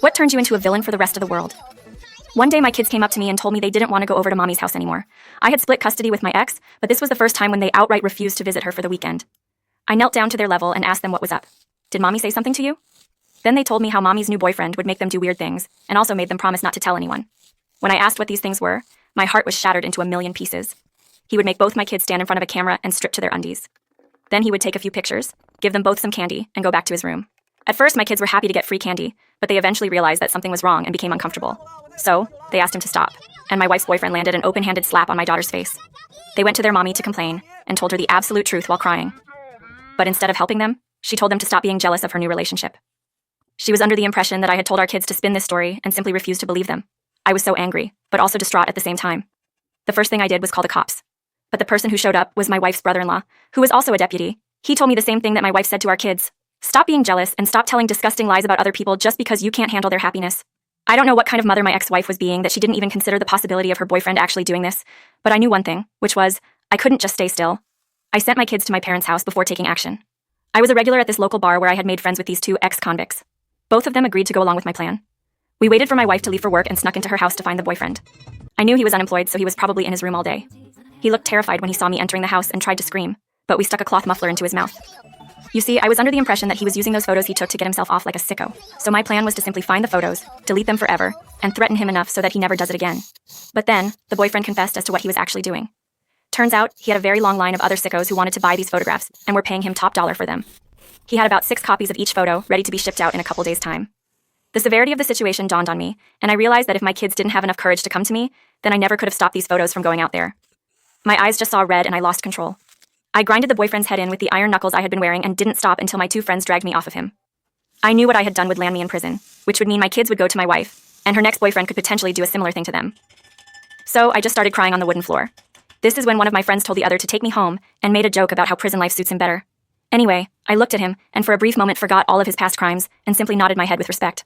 What turned you into a villain for the rest of the world? One day my kids came up to me and told me they didn't want to go over to mommy's house anymore. I had split custody with my ex, but this was the first time when they outright refused to visit her for the weekend. I knelt down to their level and asked them what was up. Did mommy say something to you? Then they told me how mommy's new boyfriend would make them do weird things, and also made them promise not to tell anyone. When I asked what these things were, my heart was shattered into a million pieces. He would make both my kids stand in front of a camera and strip to their undies. Then he would take a few pictures, give them both some candy, and go back to his room. At first, my kids were happy to get free candy, but they eventually realized that something was wrong and became uncomfortable. So, they asked him to stop, and my wife's boyfriend landed an open-handed slap on my daughter's face. They went to their mommy to complain, and told her the absolute truth while crying. But instead of helping them, she told them to stop being jealous of her new relationship. She was under the impression that I had told our kids to spin this story and simply refused to believe them. I was so angry, but also distraught at the same time. The first thing I did was call the cops. But the person who showed up was my wife's brother-in-law, who was also a deputy. He told me the same thing that my wife said to our kids. Stop being jealous and stop telling disgusting lies about other people just because you can't handle their happiness. I don't know what kind of mother my ex-wife was being that she didn't even consider the possibility of her boyfriend actually doing this, but I knew one thing, which was, I couldn't just stay still. I sent my kids to my parents' house before taking action. I was a regular at this local bar where I had made friends with these two ex-convicts. Both of them agreed to go along with my plan. We waited for my wife to leave for work and snuck into her house to find the boyfriend. I knew he was unemployed, so he was probably in his room all day. He looked terrified when he saw me entering the house and tried to scream, but we stuck a cloth muffler into his mouth. You see, I was under the impression that he was using those photos he took to get himself off like a sicko. So my plan was to simply find the photos, delete them forever, and threaten him enough so that he never does it again. But then, the boyfriend confessed as to what he was actually doing. Turns out, he had a very long line of other sickos who wanted to buy these photographs and were paying him top dollar for them. He had about 6 copies of each photo ready to be shipped out in a couple days' time. The severity of the situation dawned on me, and I realized that if my kids didn't have enough courage to come to me, then I never could have stopped these photos from going out there. My eyes just saw red and I lost control. I grinded the boyfriend's head in with the iron knuckles I had been wearing and didn't stop until my 2 friends dragged me off of him. I knew what I had done would land me in prison, which would mean my kids would go to my wife, and her next boyfriend could potentially do a similar thing to them. So I just started crying on the wooden floor. This is when one of my friends told the other to take me home and made a joke about how prison life suits him better. Anyway, I looked at him and for a brief moment forgot all of his past crimes and simply nodded my head with respect.